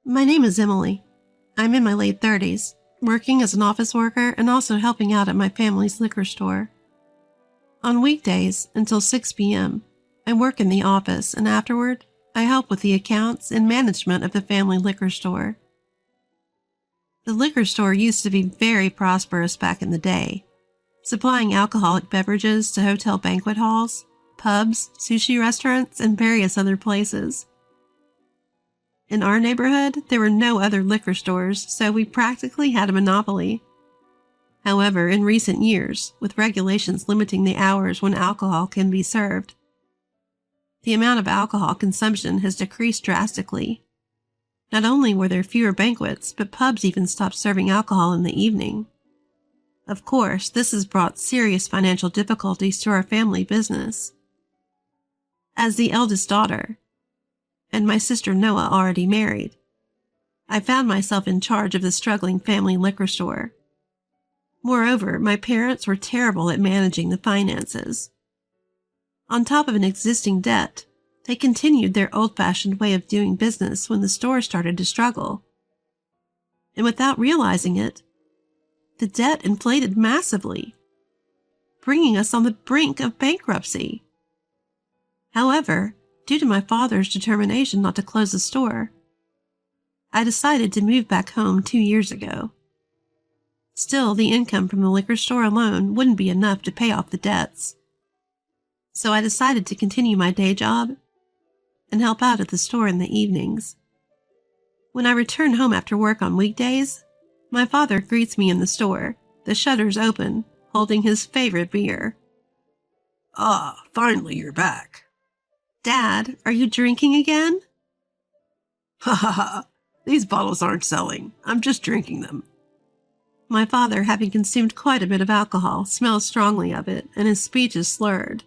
My name is Emily. I'm in my late 30s, working as an office worker and also helping out at my family's liquor store. On weekdays until 6 p.m., I work in the office, and afterward, I help with the accounts and management of the family liquor store. The liquor store used to be very prosperous back in the day, supplying alcoholic beverages to hotel banquet halls, pubs, sushi restaurants, and various other places. In our neighborhood, there were no other liquor stores, so we practically had a monopoly. However, in recent years, with regulations limiting the hours when alcohol can be served, the amount of alcohol consumption has decreased drastically. Not only were there fewer banquets, but pubs even stopped serving alcohol in the evening. Of course, this has brought serious financial difficulties to our family business. As the eldest daughter, and my sister Noah already married, I found myself in charge of the struggling family liquor store. Moreover, my parents were terrible at managing the finances. On top of an existing debt, they continued their old-fashioned way of doing business when the store started to struggle. And without realizing it, the debt inflated massively, bringing us on the brink of bankruptcy. However, due to my father's determination not to close the store, I decided to move back home 2 years ago. Still, the income from the liquor store alone wouldn't be enough to pay off the debts. So I decided to continue my day job and help out at the store in the evenings. When I return home after work on weekdays, my father greets me in the store, the shutters open, holding his favorite beer. Ah, finally you're back. Dad, are you drinking again? Ha ha ha, these bottles aren't selling. I'm just drinking them. My father, having consumed quite a bit of alcohol, smells strongly of it, and his speech is slurred.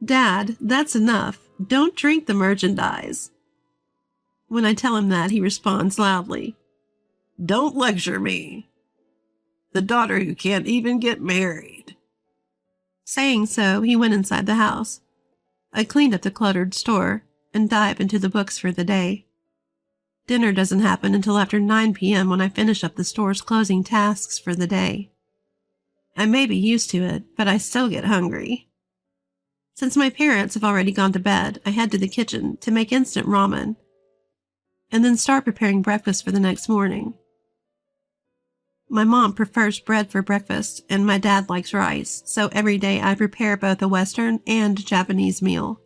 Dad, that's enough. Don't drink the merchandise. When I tell him that, he responds loudly. Don't lecture me. The daughter who can't even get married. Saying so, he went inside the house. I cleaned up the cluttered store and dived into the books for the day. Dinner doesn't happen until after 9 p.m. when I finish up the store's closing tasks for the day. I may be used to it, but I still get hungry. Since my parents have already gone to bed, I head to the kitchen to make instant ramen and then start preparing breakfast for the next morning. My mom prefers bread for breakfast, and my dad likes rice, so every day I prepare both a Western and Japanese meal.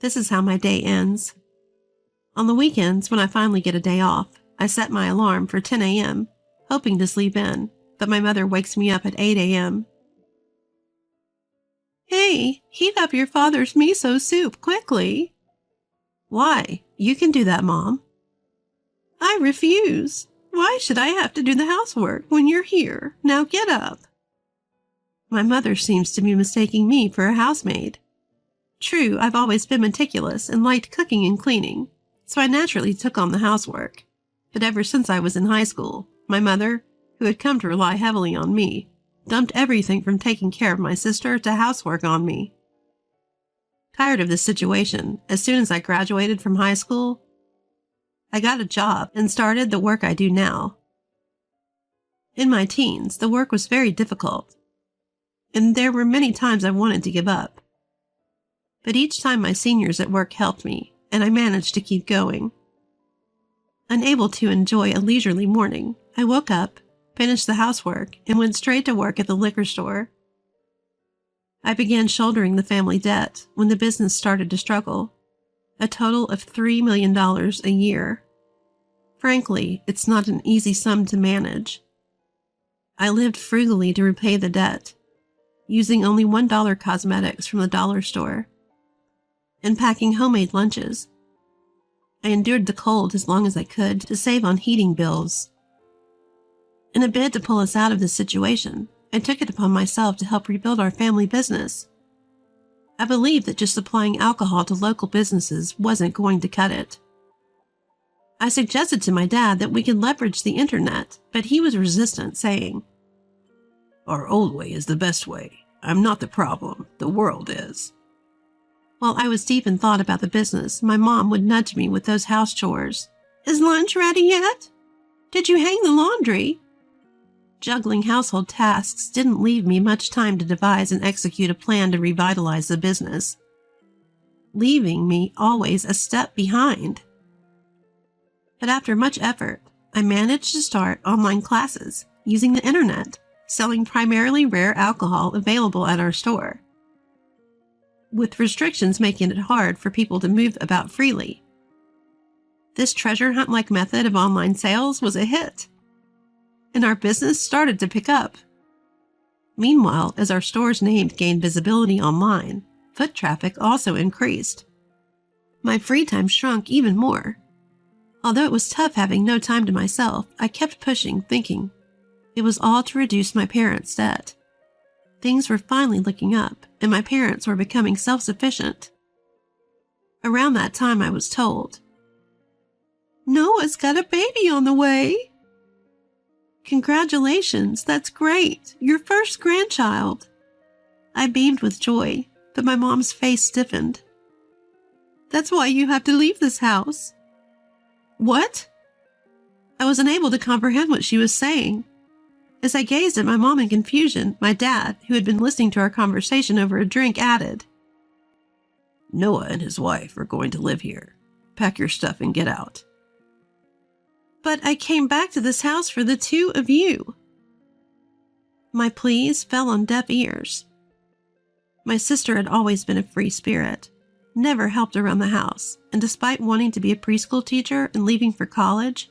This is how my day ends. On the weekends, when I finally get a day off, I set my alarm for 10 a.m., hoping to sleep in, but my mother wakes me up at 8 a.m. Hey, heat up your father's miso soup quickly. Why? You can do that, Mom. I refuse. Why should I have to do the housework when you're here? Now get up. My mother seems to be mistaking me for a housemaid. True, I've always been meticulous and liked cooking and cleaning, so I naturally took on the housework. But ever since I was in high school, my mother, who had come to rely heavily on me, dumped everything from taking care of my sister to housework on me. Tired of this situation, as soon as I graduated from high school, I got a job and started the work I do now. In my teens, the work was very difficult, and there were many times I wanted to give up. But each time my seniors at work helped me, and I managed to keep going. Unable to enjoy a leisurely morning, I woke up, finished the housework, and went straight to work at the liquor store. I began shouldering the family debt when the business started to struggle, a total of $3 million a year. Frankly, it's not an easy sum to manage. I lived frugally to repay the debt, using only $1 cosmetics from the dollar store, and packing homemade lunches. I endured the cold as long as I could to save on heating bills. In a bid to pull us out of this situation, I took it upon myself to help rebuild our family business. I believed that just supplying alcohol to local businesses wasn't going to cut it. I suggested to my dad that we could leverage the internet, but he was resistant, saying, Our old way is the best way. I'm not the problem. The world is. While I was deep in thought about the business, my mom would nudge me with those house chores, Is lunch ready yet? Did you hang the laundry? Juggling household tasks didn't leave me much time to devise and execute a plan to revitalize the business, leaving me always a step behind. But after much effort, I managed to start online classes using the internet, selling primarily rare alcohol available at our store, with restrictions making it hard for people to move about freely. This treasure hunt-like method of online sales was a hit, and our business started to pick up. Meanwhile, as our store's name gained visibility online, foot traffic also increased. My free time shrunk even more. Although it was tough having no time to myself, I kept pushing, thinking it was all to reduce my parents' debt. Things were finally looking up, and my parents were becoming self-sufficient. Around that time, I was told, "Noah's got a baby on the way." "Congratulations, that's great. Your first grandchild." I beamed with joy, but my mom's face stiffened. "That's why you have to leave this house." "What?" I was unable to comprehend what she was saying. As I gazed at my mom in confusion, my dad, who had been listening to our conversation over a drink, added, "Noah and his wife are going to live here. Pack your stuff and get out." "But I came back to this house for the two of you." My pleas fell on deaf ears. My sister had always been a free spirit, never helped around the house, and despite wanting to be a preschool teacher and leaving for college,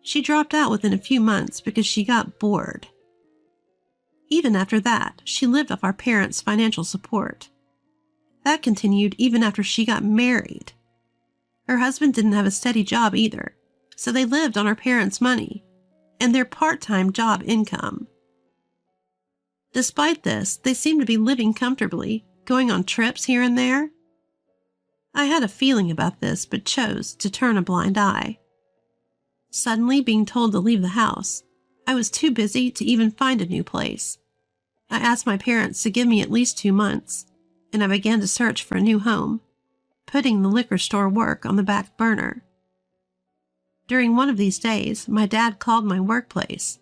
she dropped out within a few months because she got bored. Even after that, she lived off our parents' financial support. That continued even after she got married. Her husband didn't have a steady job either, so they lived on our parents' money and their part-time job income. Despite this, they seemed to be living comfortably, going on trips here and there. I had a feeling about this, but chose to turn a blind eye. Suddenly being told to leave the house, I was too busy to even find a new place. I asked my parents to give me at least 2 months, and I began to search for a new home, putting the liquor store work on the back burner. During one of these days, my dad called my workplace.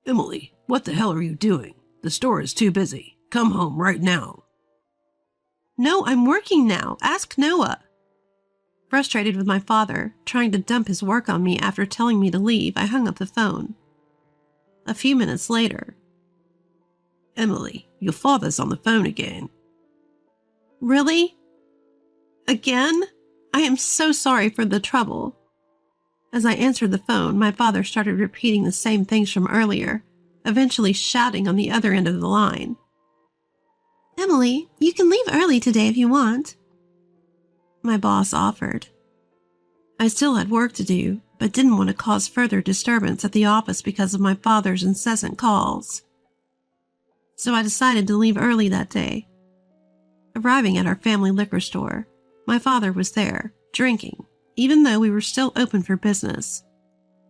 "Emily, what the hell are you doing? The store is too busy. Come home right now." "No, I'm working now. Ask Noah." Frustrated with my father, trying to dump his work on me after telling me to leave, I hung up the phone. A few minutes later, "Emily, your father's on the phone again." "Really? Again? I am so sorry for the trouble." As I answered the phone, my father started repeating the same things from earlier, eventually shouting on the other end of the line. "Emily, you can leave early today if you want." My boss offered. I still had work to do, but didn't want to cause further disturbance at the office because of my father's incessant calls. So I decided to leave early that day. Arriving at our family liquor store, my father was there, drinking, even though we were still open for business.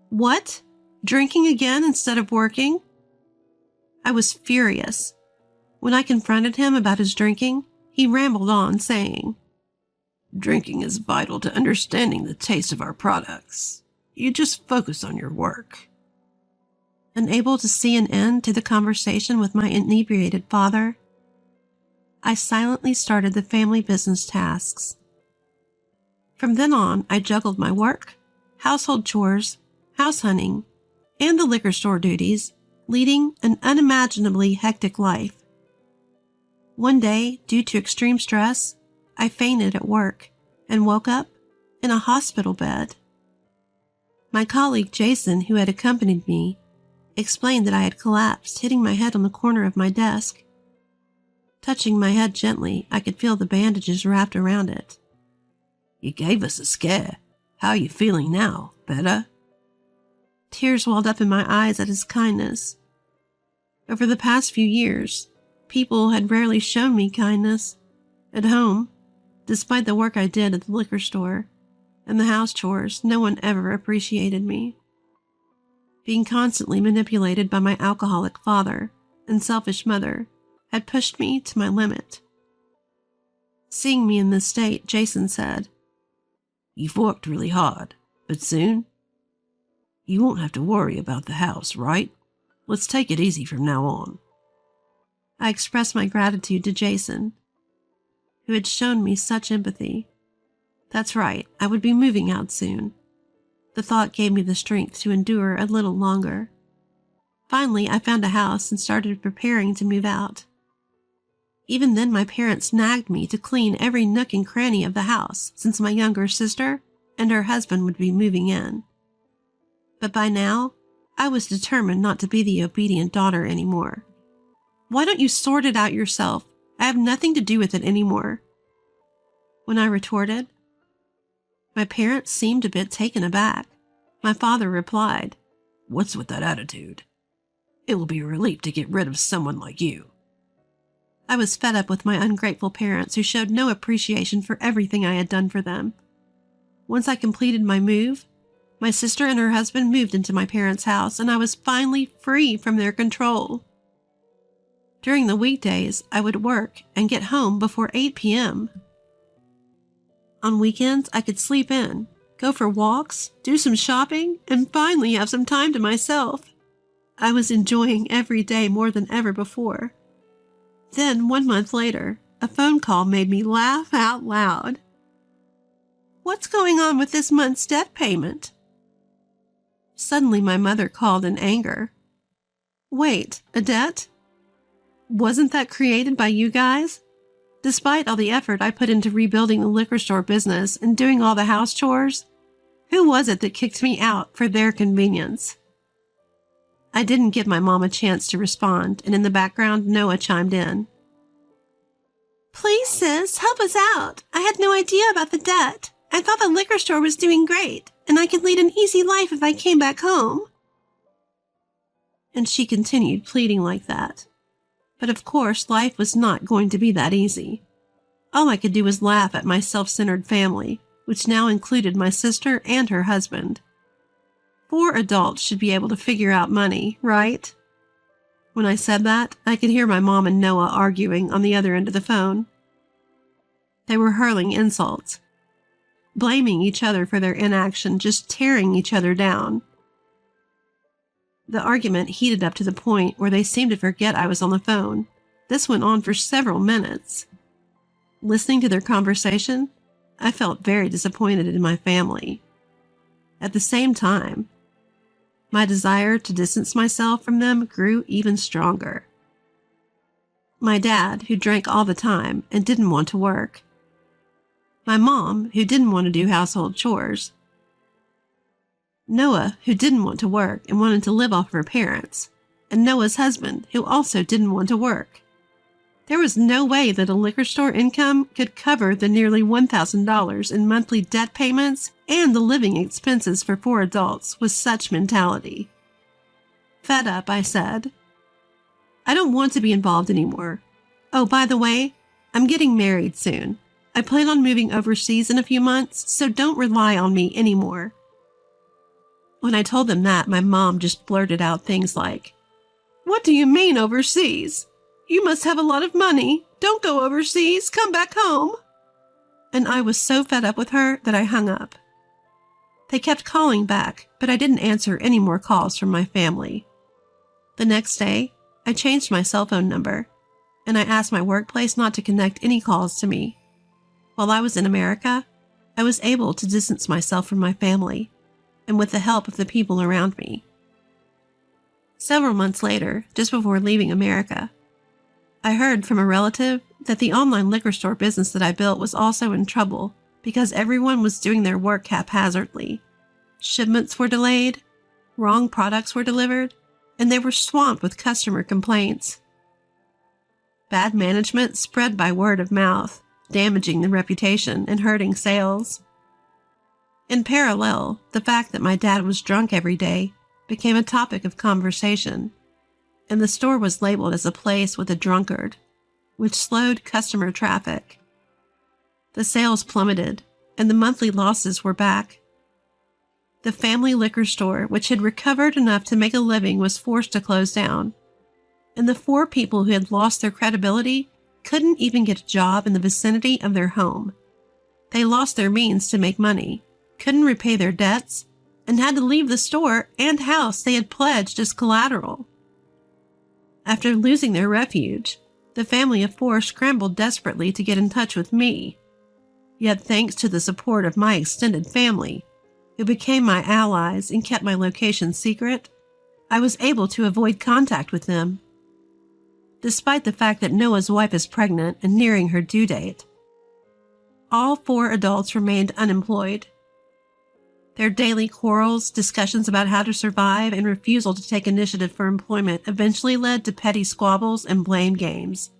What? Drinking again instead of working? I was furious. When I confronted him about his drinking, he rambled on, saying, "Drinking is vital to understanding the taste of our products. You just focus on your work." Unable to see an end to the conversation with my inebriated father, I silently started the family business tasks. From then on, I juggled my work, household chores, house hunting, and the liquor store duties, leading an unimaginably hectic life. One day, due to extreme stress, I fainted at work and woke up in a hospital bed. My colleague Jason, who had accompanied me, explained that I had collapsed, hitting my head on the corner of my desk. Touching my head gently, I could feel the bandages wrapped around it. "You gave us a scare. How are you feeling now? Better?" Tears welled up in my eyes at his kindness. Over the past few years, people had rarely shown me kindness. At home, despite the work I did at the liquor store and the house chores, no one ever appreciated me. Being constantly manipulated by my alcoholic father and selfish mother had pushed me to my limit. Seeing me in this state, Jason said, You've worked really hard, but soon you won't have to worry about the house, right? Let's take it easy from now on. I expressed my gratitude to Jason, who had shown me such empathy. That's right, I would be moving out soon. The thought gave me the strength to endure a little longer. Finally, I found a house and started preparing to move out. Even then, my parents nagged me to clean every nook and cranny of the house, since my younger sister and her husband would be moving in. But by now, I was determined not to be the obedient daughter anymore. Why don't you sort it out yourself? I have nothing to do with it anymore. When I retorted, my parents seemed a bit taken aback. My father replied, What's with that attitude? It will be a relief to get rid of someone like you. I was fed up with my ungrateful parents who showed no appreciation for everything I had done for them. Once I completed my move, my sister and her husband moved into my parents' house, and I was finally free from their control. During the weekdays, I would work and get home before 8 p.m. On weekends, I could sleep in, go for walks, do some shopping, and finally have some time to myself. I was enjoying every day more than ever before. Then, 1 month later, a phone call made me laugh out loud. What's going on with this month's debt payment? Suddenly, my mother called in anger. Wait, a debt? Wasn't that created by you guys? Despite all the effort I put into rebuilding the liquor store business and doing all the house chores, who was it that kicked me out for their convenience? I didn't give my mom a chance to respond, and in the background, Noah chimed in. Please, sis, help us out. I had no idea about the debt. I thought the liquor store was doing great, and I could lead an easy life if I came back home. And she continued pleading like that. But of course, life was not going to be that easy. All I could do was laugh at my self-centered family, which now included my sister and her husband. 4 adults should be able to figure out money, right? When I said that, I could hear my mom and Noah arguing on the other end of the phone. They were hurling insults, blaming each other for their inaction, just tearing each other down. The argument heated up to the point where they seemed to forget I was on the phone. This went on for several minutes. Listening to their conversation, I felt very disappointed in my family. At the same time, my desire to distance myself from them grew even stronger. My dad, who drank all the time and didn't want to work. My mom, who didn't want to do household chores. Noah, who didn't want to work and wanted to live off her parents. And Noah's husband, who also didn't want to work. There was no way that a liquor store income could cover the nearly $1,000 in monthly debt payments and the living expenses for 4 adults with such mentality. Fed up, I said, I don't want to be involved anymore. Oh, by the way, I'm getting married soon. I plan on moving overseas in a few months, so don't rely on me anymore. When I told them that, my mom just blurted out things like, What do you mean overseas? You must have a lot of money. Don't go overseas. Come back home. And I was so fed up with her that I hung up. They kept calling back, but I didn't answer any more calls from my family. The next day, I changed my cell phone number, and I asked my workplace not to connect any calls to me. While I was in America, I was able to distance myself from my family, and with the help of the people around me. Several months later, just before leaving America, I heard from a relative that the online liquor store business that I built was also in trouble because everyone was doing their work haphazardly. Shipments were delayed, wrong products were delivered, and they were swamped with customer complaints. Bad management spread by word of mouth, damaging the reputation and hurting sales. In parallel, the fact that my dad was drunk every day became a topic of conversation, and the store was labeled as a place with a drunkard, which slowed customer traffic. The sales plummeted, and the monthly losses were back. The family liquor store, which had recovered enough to make a living, was forced to close down, and the 4 people who had lost their credibility couldn't even get a job in the vicinity of their home. They lost their means to make money, couldn't repay their debts, and had to leave the store and house they had pledged as collateral. After losing their refuge, the family of four scrambled desperately to get in touch with me. Yet thanks to the support of my extended family, who became my allies and kept my location secret, I was able to avoid contact with them. Despite the fact that Noah's wife is pregnant and nearing her due date, all four adults remained unemployed. Their daily quarrels, discussions about how to survive, and refusal to take initiative for employment eventually led to petty squabbles and blame games.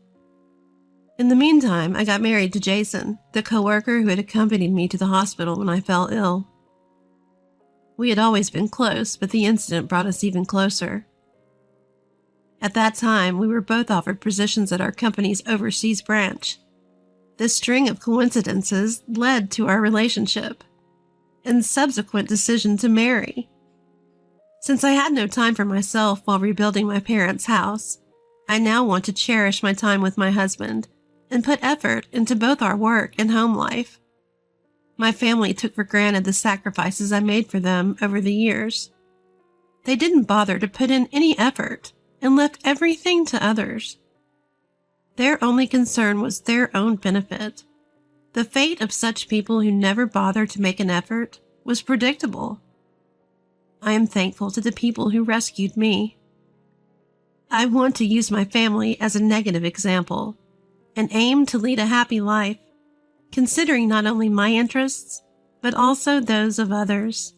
In the meantime, I got married to Jason, the coworker who had accompanied me to the hospital when I fell ill. We had always been close, but the incident brought us even closer. At that time, we were both offered positions at our company's overseas branch. This string of coincidences led to our relationship and subsequent decision to marry. Since I had no time for myself while rebuilding my parents' house, I now want to cherish my time with my husband and put effort into both our work and home life. My family took for granted the sacrifices I made for them over the years. They didn't bother to put in any effort and left everything to others. Their only concern was their own benefit. The fate of such people who never bother to make an effort was predictable. I am thankful to the people who rescued me. I want to use my family as a negative example and aim to lead a happy life, considering not only my interests, but also those of others.